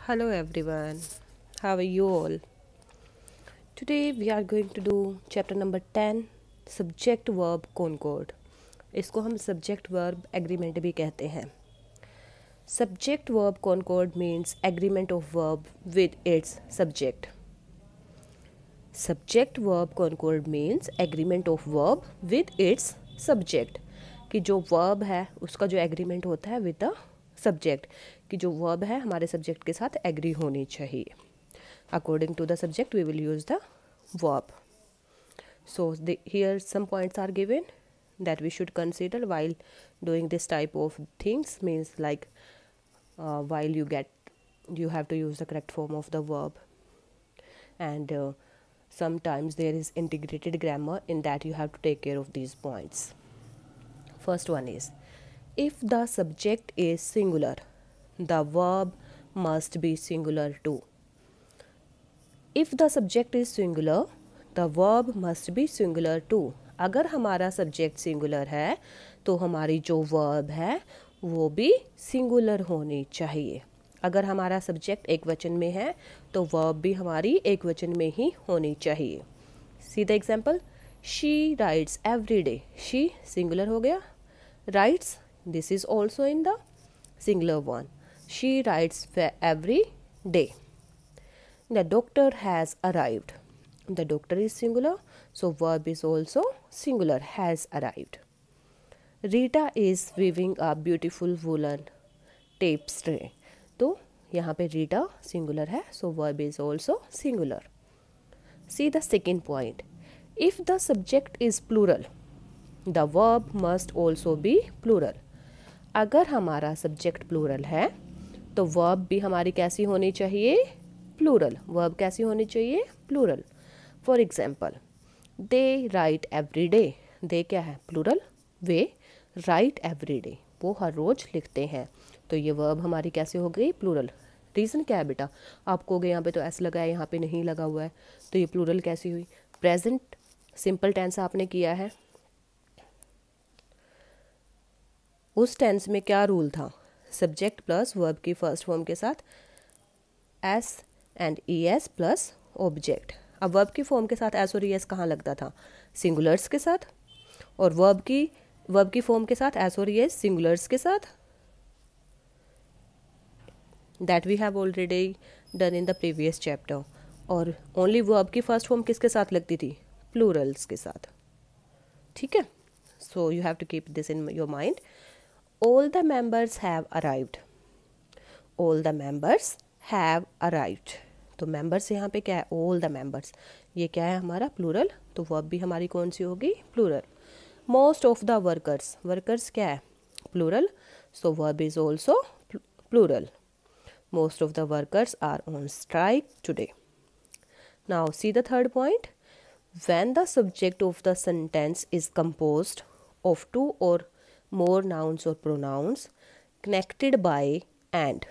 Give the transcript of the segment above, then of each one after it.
Hello everyone, how are you all? Today we are going to do chapter number 10 subject verb concord. इसको हम subject verb agreement भी कहते हैं. Subject verb concord means agreement of verb with its subject. Subject verb concord means agreement of verb with its subject. कि जो verb है उसका जो agreement होता है with the subject, कि जो verb है हमारे subject के साथ agree होनी चाहिए. According to the subject we will use the verb. So here some points are given that we should consider while doing this type of things, means like while you have to use the correct form of the verb, and sometimes there is integrated grammar in that you have to take care of these points. First one is, if the subject is singular, the verb must be singular too. If the subject is singular, the verb must be singular too. अगर हमारा subject singular है तो हमारी जो verb है वो भी singular होनी चाहिए. अगर हमारा सब्जेक्ट एक वचन में है तो वर्ब भी हमारी एक वचन में ही होनी चाहिए. See the example, she writes every day. She singular हो गया. Rights, this is also in the singular one. She writes every day. The doctor has arrived. The doctor is singular, so verb is also singular, has arrived. Rita is weaving a beautiful woolen tapestry. तो यहाँ पे Rita singular है, so verb is also singular. See the second point. If the subject is plural, the verb must also be plural. अगर हमारा subject plural है तो verb भी हमारी कैसी होनी चाहिए? प्लूरल. वर्ब कैसी होनी चाहिए? Plural. For example, they write every day. They क्या है? प्लूरल. वे राइट एवरी डे, वो हर रोज लिखते हैं. तो ये वर्ब हमारी कैसे हो गई? प्लूरल. रीज़न क्या है बेटा? आपको हो गया यहाँ पे तो एस लगा है, यहाँ पे नहीं लगा हुआ है, तो ये प्लूरल कैसी हुई? प्रेजेंट सिंपल टेंस आपने किया है. उस टेंस में क्या रूल था? सब्जेक्ट प्लस वर्ब की फर्स्ट फॉर्म के साथ S and E S plus object. अब वर्ब की फॉर्म के साथ एस और ई एस कहाँ लगता था? सिंगुलर्स के साथ. और वर्ब की फॉर्म के साथ एस और ई एस सिंगुलर्स के साथ. That we have already done in the previous chapter. और ओनली वर्ब की फर्स्ट फॉर्म किसके साथ लगती थी? प्लूरल्स के साथ. ठीक है. So you have to keep this in your mind. All the members have arrived. All the members have arrived. तो मेंबर्स यहाँ पे क्या है? All the members. ये क्या है हमारा? प्लूरल. तो वर्ब भी हमारी कौन सी होगी? Plural. Most of the workers. Workers क्या है? Plural. So verb is also plural. Most of the workers are on strike today. Now see the third point. When the subject of the sentence is composed of two और more nouns और pronouns connected by and.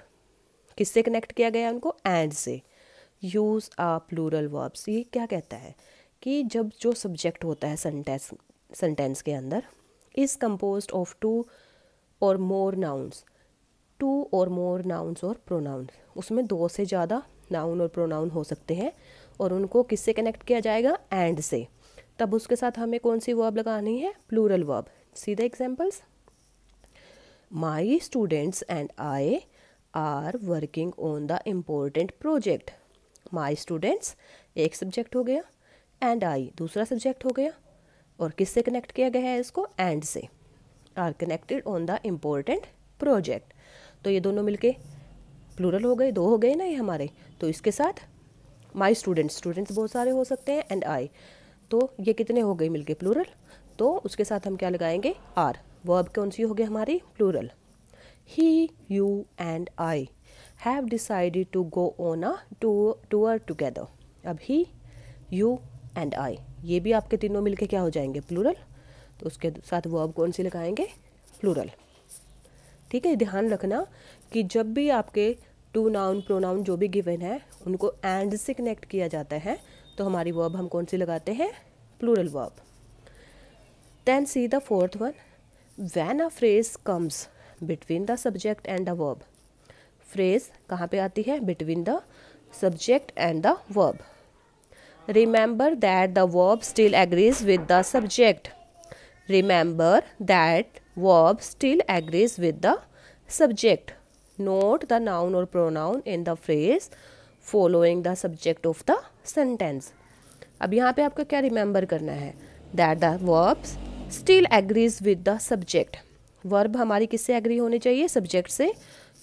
किससे connect किया गया उनको? And से. Use a plural verbs. ये क्या कहता है कि जब जो सब्जेक्ट होता है सेंटेंस के अंदर इज़ कंपोज्ड ऑफ टू और मोर नाउन्स. टू और मोर नाउन्स और प्रोनाउंस, उसमें दो से ज़्यादा नाउन और प्रोनाउन हो सकते हैं और उनको किससे कनेक्ट किया जाएगा? एंड से. तब उसके साथ हमें कौन सी वर्ब लगानी है? Plural verb. See the examples. My students and I are working on the important project. My students एक सब्जेक्ट हो गया, एंड आई दूसरा सब्जेक्ट हो गया, और किससे कनेक्ट किया गया है इसको? एंड से. Are connected on the important project. तो ये दोनों मिलके प्लूरल हो गए, दो हो गए ना ये हमारे. तो इसके साथ माई स्टूडेंट्स बहुत सारे हो सकते हैं, एंड आई, तो ये कितने हो गए मिलके? प्लूरल. तो उसके साथ हम क्या लगाएंगे? आर. वर्ब कौन सी हो गई हमारी? Plural. He, you and I have decided to go on a tour together. अब he, you and I, ये भी आपके तीनों मिलके क्या हो जाएंगे? प्लूरल. तो उसके साथ वर्ब कौन सी लगाएंगे? प्लूरल. ठीक है. ध्यान रखना कि जब भी आपके टू नाउन प्रोनाउन जो भी गिवन है उनको एंड से कनेक्ट किया जाता है तो हमारी वर्ब हम कौन सी लगाते हैं? Plural verb. Then see the fourth one. When a phrase comes between the subject and the verb. Phrase कहाँ पे आती है? Between the subject and the verb. Remember that the verb still agrees with the subject. Remember that verb still agrees with the subject. Note the noun और pronoun in the phrase following the subject of the sentence. अब यहाँ पे आपको क्या remember करना है? That the verb still agrees with the subject. Verb हमारी किससे एग्री होनी चाहिए? सब्जेक्ट से.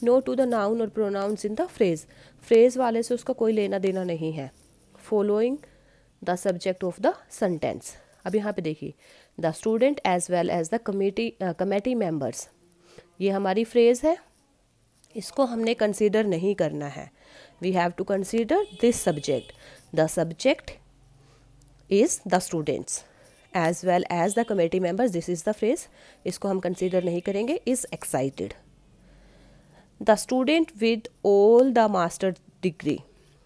नो टू द नाउन और pronouns in the phrase. Phrase वाले से उसका कोई लेना देना नहीं है. Following the subject of the sentence. अब यहाँ पे देखिए, the student as well as the committee members. ये हमारी फ्रेज है, इसको हमने कंसीडर नहीं करना है. We have to consider this subject. The subject is the students as well as the committee members. This is the phrase, इसको हम कंसीडर नहीं करेंगे. Is excited. The student with all the master degree.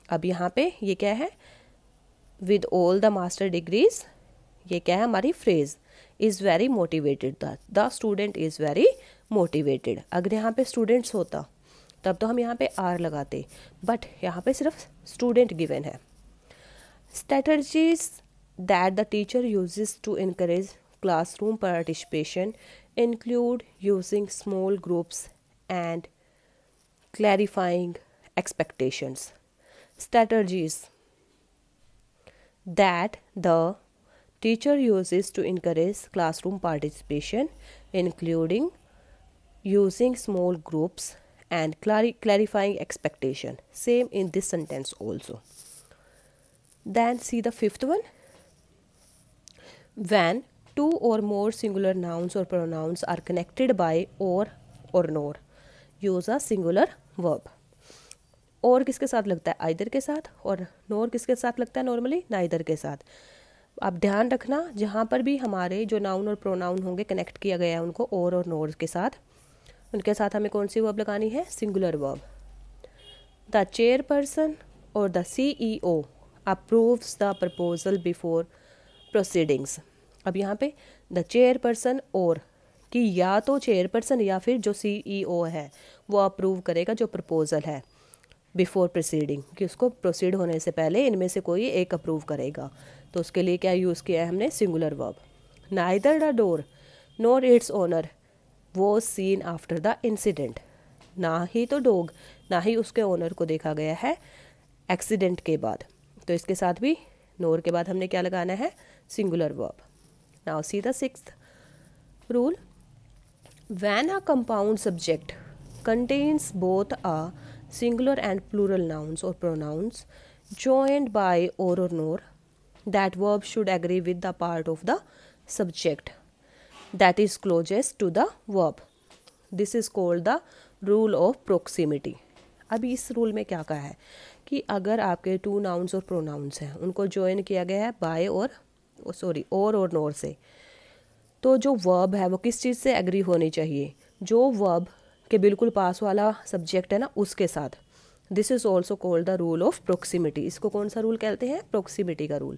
अब यहाँ पे ये क्या है? With all the master degrees. ये क्या है? हमारी phrase. Is very motivated. The student is very motivated. अगर यहाँ पे स्टूडेंट्स होता तब तो हम यहाँ पे आर लगाते, बट यहाँ पे सिर्फ स्टूडेंट गिवन है. Strategies that the teacher uses to encourage classroom participation include using small groups and clarifying expectations. Strategies that the teacher uses to encourage classroom participation, including using small groups and clarifying expectation. Same in this sentence also. Then see the fifth one. When two or more singular nouns or pronouns are connected by or nor, use a singular verb. और किसके साथ लगता है? Either के साथ. और नोर किसके साथ लगता है नॉर्मली? नाइदर के साथ. अब ध्यान रखना, जहाँ पर भी हमारे जो नाउन और प्रोनाउन होंगे कनेक्ट किया गया है उनको और नोर के साथ, उनके साथ हमें कौन सी वर्ब लगानी है? Singular verb. द चेयरपर्सन और the CEO approves the proposal before proceedings. अब यहाँ पे द चेयरपर्सन और कि या तो चेयरपर्सन या फिर जो CEO है वो अप्रूव करेगा जो प्रपोजल है बिफोर प्रोसीडिंग, कि उसको प्रोसीड होने से पहले इनमें से कोई एक अप्रूव करेगा. तो उसके लिए क्या यूज़ किया है हमने? Singular verb. Neither the door nor its owner was seen after the incident. ना ही तो डॉग ना ही उसके ओनर को देखा गया है एक्सीडेंट के बाद. तो इसके साथ भी नोर के बाद हमने क्या लगाना है? Singular verb. Now see the sixth rule. When a compound subject contains both a singular and plural nouns or pronouns joined by or nor, that verb should agree with the part of the subject that is closest to the verb. This is called the rule of proximity. अभी इस rule में क्या कहा है कि अगर आपके two nouns और प्रोनाउंस हैं उनको ज्वाइन किया गया है बाय और नोर से, तो जो वर्ब है वो किस चीज़ से एग्री होनी चाहिए? जो वर्ब के बिल्कुल पास वाला सब्जेक्ट है ना उसके साथ. This is also called the rule of proximity. इसको कौन सा रूल कहते हैं? प्रोक्सीमिटी का रूल.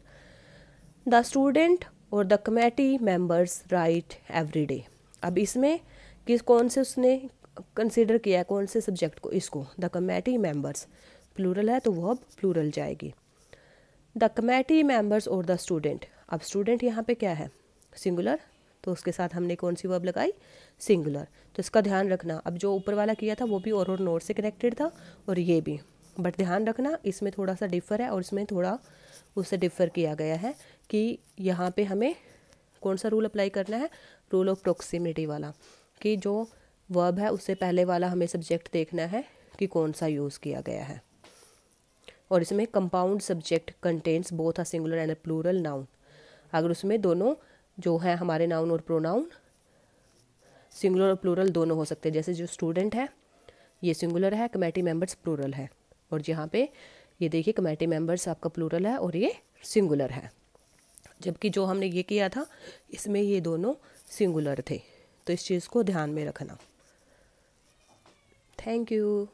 द स्टूडेंट और the committee members right every day. अब इसमें कौन से उसने कंसिडर किया है, कौन से सब्जेक्ट को? इसको. द कमेटी मेंबर्स प्लूरल है तो वर्ब प्लूरल जाएगी. द कमेटी मेंबर्स और द स्टूडेंट. अब स्टूडेंट यहाँ पे क्या है? सिंगुलर, तो उसके साथ हमने कौन सी वर्ब लगाई? सिंगुलर. तो इसका ध्यान रखना. अब जो ऊपर वाला किया था वो भी और नोट से कनेक्टेड था और ये भी, बट ध्यान रखना इसमें थोड़ा सा डिफर है और इसमें थोड़ा उससे डिफर किया गया है कि यहाँ पे हमें कौन सा रूल अप्लाई करना है? रूल ऑफ प्रोक्सीमिटी वाला, कि जो वर्ब है उससे पहले वाला हमें सब्जेक्ट देखना है कि कौन सा यूज़ किया गया है. और इसमें compound subject contains both a singular and a plural noun. अगर उसमें दोनों जो है हमारे नाउन और प्रोनाउन सिंगुलर और प्लूरल दोनों हो सकते हैं. जैसे जो स्टूडेंट है ये सिंगुलर है, कमेटी मेंबर्स प्लूरल है. और यहाँ पे ये देखिए कमेटी मेंबर्स आपका प्लूरल है और ये सिंगुलर है. जबकि जो हमने ये किया था इसमें ये दोनों सिंगुलर थे. तो इस चीज़ को ध्यान में रखना. Thank you.